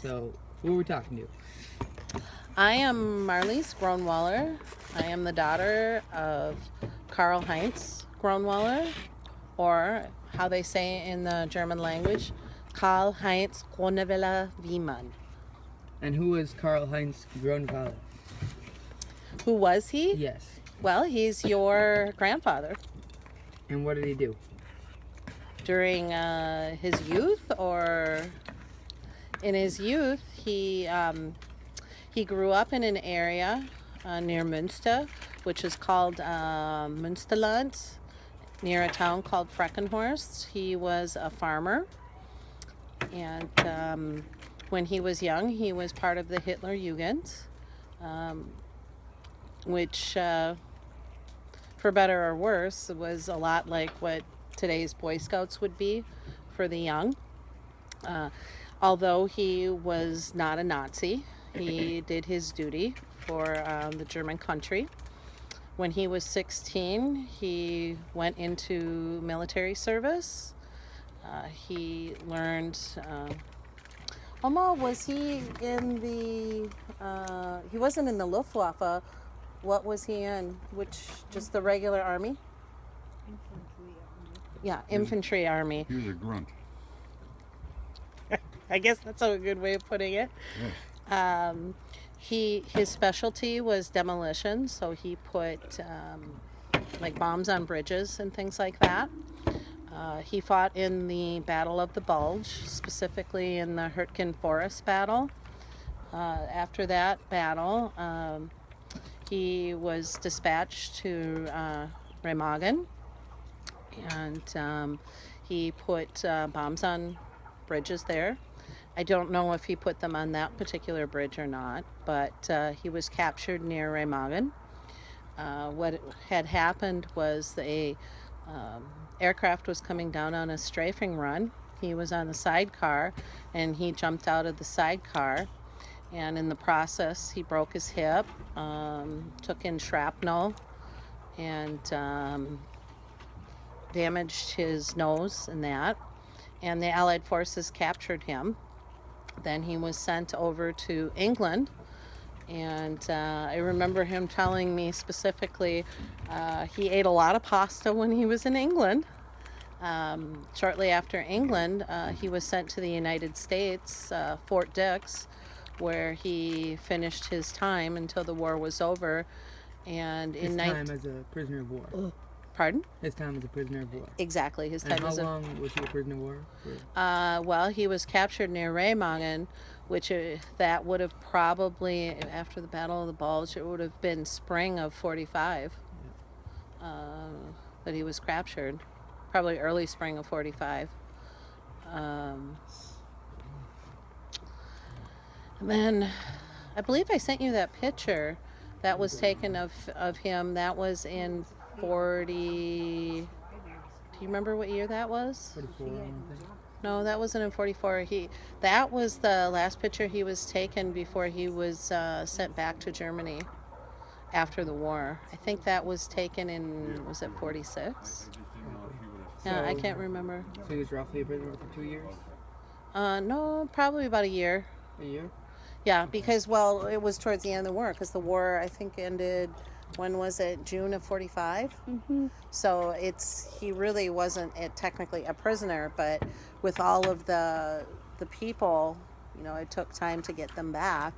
So, who are we talking to? I am Marlies Gronewaller. I am the daughter of Karl Gronewaller, or how they say in the German language, Karl-Heinz Gronewaller Wiemann. And who is Karl-Heinz Gronewaller? Who was he? Yes. Well, he's your grandfather. And what did he do? During his youth, or in his youth, he grew up in an area near Münster, which is called Münsterland, near a town called Freckenhorst. He was a farmer, and when he was young, he was part of the Hitler Jugend, which, for better or worse, was a lot like what today's Boy Scouts would be for the young. Although he was not a Nazi, he did his duty for the German country. When he was 16, he went into military service. He learned... Oma, was he in the... he wasn't in the Luftwaffe. What was he in? Just the regular army? Infantry army. Yeah, infantry army. He was a grunt. I guess that's a good way of putting it. Yes. His specialty was demolition, so he put like bombs on bridges and things like that. He fought in the Battle of the Bulge, specifically in the Hürtgen Forest battle. After that battle, he was dispatched to Remagen, and he put bombs on bridges there. I don't know if he put them on that particular bridge or not, but he was captured near Remagen. What had happened was a aircraft was coming down on a strafing run. He was on the sidecar, and he jumped out of the sidecar, and in the process he broke his hip, took in shrapnel, and damaged his nose and that, and the Allied forces captured him. Then he was sent over to England, and I remember him telling me specifically he ate a lot of pasta when he was in England. Shortly after England, he was sent to the United States, Fort Dix, where he finished his time until the war was over. And His time as a prisoner of war. Pardon? His time as a prisoner of war. Exactly, his time And how as a... long was he a prisoner of war? Well, he was captured near Remagen, which that would have probably, after the Battle of the Bulge, it would have been spring of 45 that he was captured. Probably early spring of 45. And then I believe I sent you that picture that was taken of him. That was in 40... Do you remember what year that was? 44, I think. No, that wasn't in 44. That was the last picture he was taken before he was sent back to Germany after the war. I think that was taken in, was it 46? Yeah, I can't remember. So he was roughly a prisoner for 2 years? No, probably about a year. A year? Yeah, because, well, it was towards the end of the war, because the war, I think, ended, when was it, June of 45? Mm-hmm. So he really wasn't technically a prisoner, but with all of the people, it took time to get them back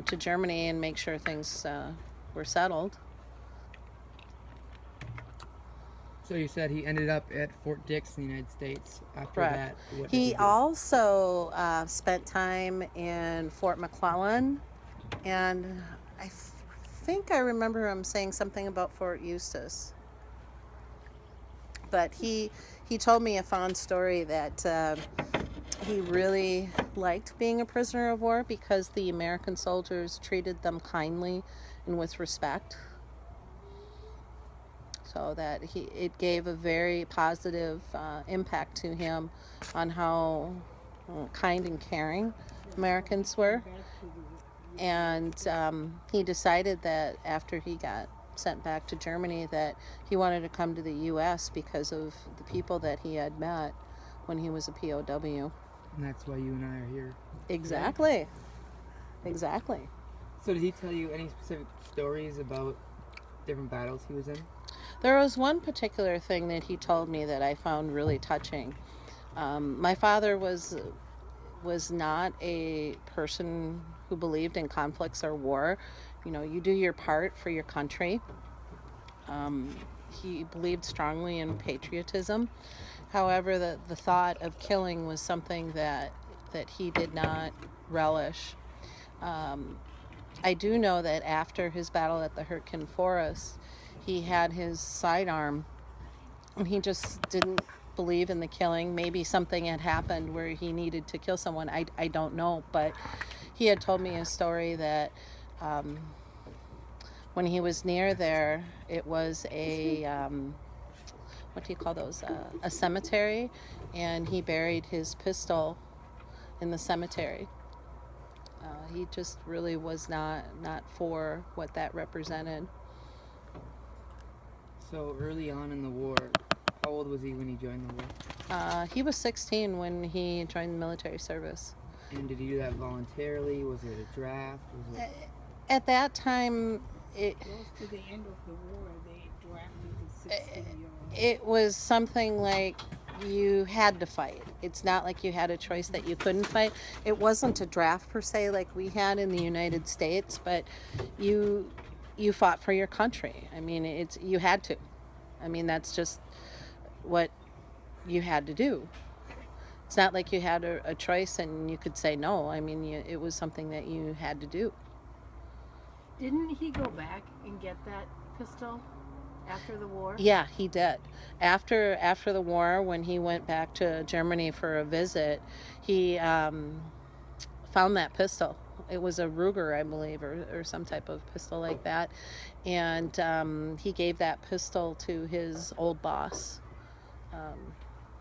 to Germany and make sure things were settled. So you said he ended up at Fort Dix in the United States after Correct. that. What did He do? also spent time in Fort McClellan, and I think I remember him saying something about Fort Eustis. But he told me a fond story that he really liked being a prisoner of war because the American soldiers treated them kindly and with respect. So that it gave a very positive impact to him on how kind and caring Americans were. And he decided that after he got sent back to Germany that he wanted to come to the U.S. because of the people that he had met when he was a POW. And that's why you and I are here. Exactly. Exactly. So did he tell you any specific stories about different battles he was in? There was one particular thing that he told me that I found really touching. My father was not a person who believed in conflicts or war. You know, you do your part for your country. He believed strongly in patriotism. However, the thought of killing was something that he did not relish. I do know that after his battle at the Hurtgen Forest, he had his sidearm, and he just didn't believe in the killing. Maybe something had happened where he needed to kill someone. I don't know, but he had told me a story that when he was near there, it was a what do you call those? A cemetery, and he buried his pistol in the cemetery. He just really was not for what that represented. So early on in the war, how old was he when he joined the war? He was 16 when he joined the military service. And did he do that voluntarily? Was it a draft? Was it... At that time, Close to the end of the war, they drafted the 16-year-old. it was something like you had to fight. It's not like you had a choice that you couldn't fight. It wasn't a draft per se like we had in the United States, but you fought for your country. I mean, you had to. I mean, that's just what you had to do. It's not like you had a choice and you could say no. I mean, it was something that you had to do. Didn't he go back and get that pistol after the war? Yeah, he did. After the war, when he went back to Germany for a visit, he found that pistol. It was a Ruger, I believe, or some type of pistol like that. And he gave that pistol to his old boss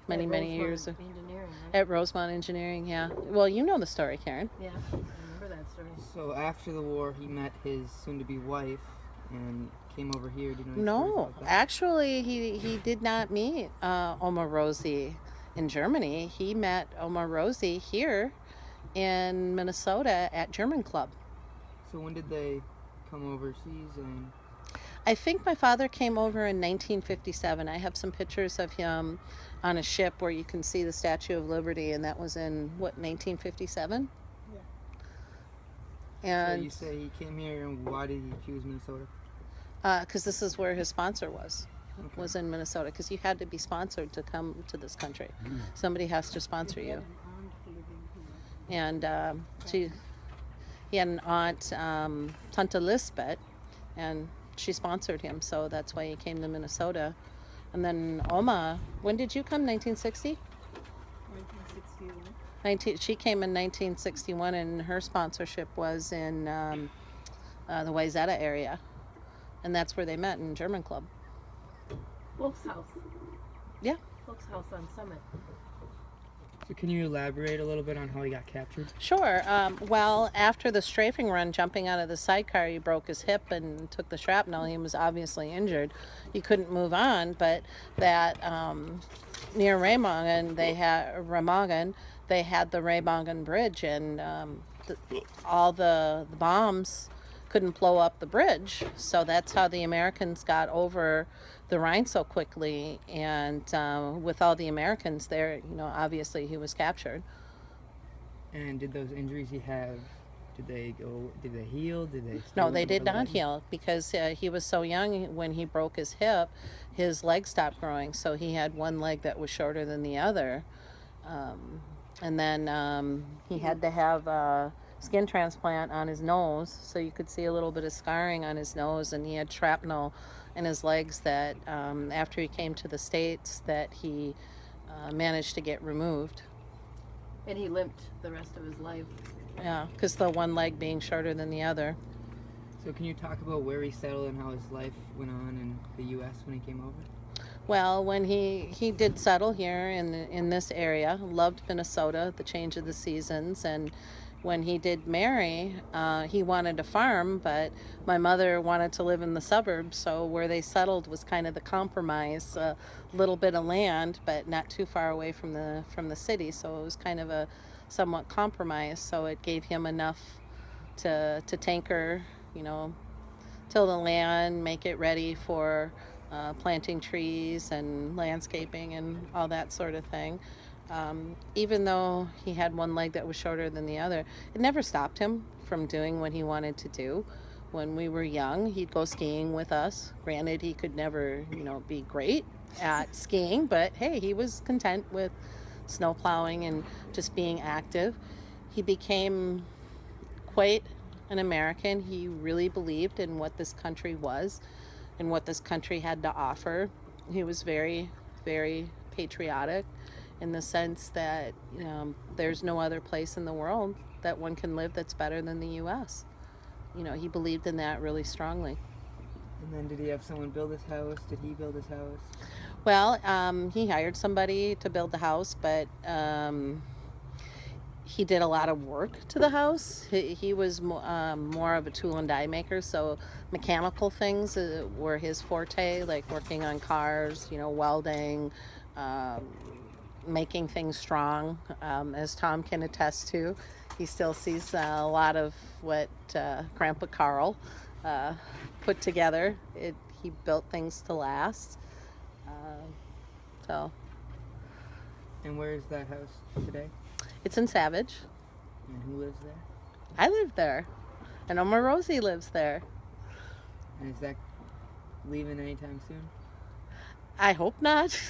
many years ago. Engineering, right? At Rosemont Engineering, yeah. Well, you know the story, Karen. Yeah, I remember that story. So after the war, he met his soon-to-be wife and came over here. Do you know any stories No, about that? actually, he did not meet Oma Rosie in Germany. He met Oma Rosie here in Minnesota at German Club. So when did they come overseas? And I think my father came over in 1957. I have some pictures of him on a ship where you can see the Statue of Liberty, and that was in, 1957? Yeah. And so you say he came here, and why did he choose Minnesota? because this is where his sponsor was in Minnesota, because you had to be sponsored to come to this country. Somebody has to sponsor He had you. an aunt living here. And he had an aunt, Tante Lisbeth, and she sponsored him, so that's why he came to Minnesota. And then Oma, when did you come? 1960? 1961. She came in 1961, and her sponsorship was in the Wayzata area, and that's where they met in German Club. Folks House. Yeah. Folks House on Summit. So can you elaborate a little bit on how he got captured? Sure. Well, after the strafing run, jumping out of the sidecar, he broke his hip and took the shrapnel. He was obviously injured. He couldn't move on, but that near Remagen, they had the Remagen Bridge, and all the bombs couldn't blow up the bridge. So that's how the Americans got over the Rhine so quickly, and with all the Americans there, obviously he was captured. And did those injuries he have, did they heal? Did they? No, they did not heal, because he was so young when he broke his hip, his leg stopped growing, so he had one leg that was shorter than the other. And then he had to have a skin transplant on his nose, so you could see a little bit of scarring on his nose, and he had shrapnel in his legs that after he came to the States that he managed to get removed. And he limped the rest of his life. Yeah, because the one leg being shorter than the other. So can you talk about where he settled and how his life went on in the U.S. when he came over? Well, when he did settle here in this area, loved Minnesota, the change of the seasons, and when he did marry, he wanted a farm, but my mother wanted to live in the suburbs, so where they settled was kind of the compromise, a little bit of land, but not too far away from the city, so it was kind of a somewhat compromise. So it gave him enough to tanker, you know, till the land, make it ready for planting trees and landscaping and all that sort of thing. Even though he had one leg that was shorter than the other, it never stopped him from doing what he wanted to do. When we were young, he'd go skiing with us. Granted, he could never, you know, be great at skiing, but hey, he was content with snow plowing and just being active. He became quite an American. He really believed in what this country was and what this country had to offer. He was very, very patriotic in the sense that there's no other place in the world that one can live that's better than the U.S. You know, he believed in that really strongly. And then did he have someone build his house? Did he build his house? Well, he hired somebody to build the house, but he did a lot of work to the house. He was more of a tool and die maker, so mechanical things were his forte, like working on cars, you know, welding, making things strong. As Tom can attest to, he still sees a lot of what Grandpa Karl put together. He built things to last. So And where is that house today? it's in Savage. And who lives there? I live there. I know my Rosie lives there. And is that leaving anytime soon? I hope not.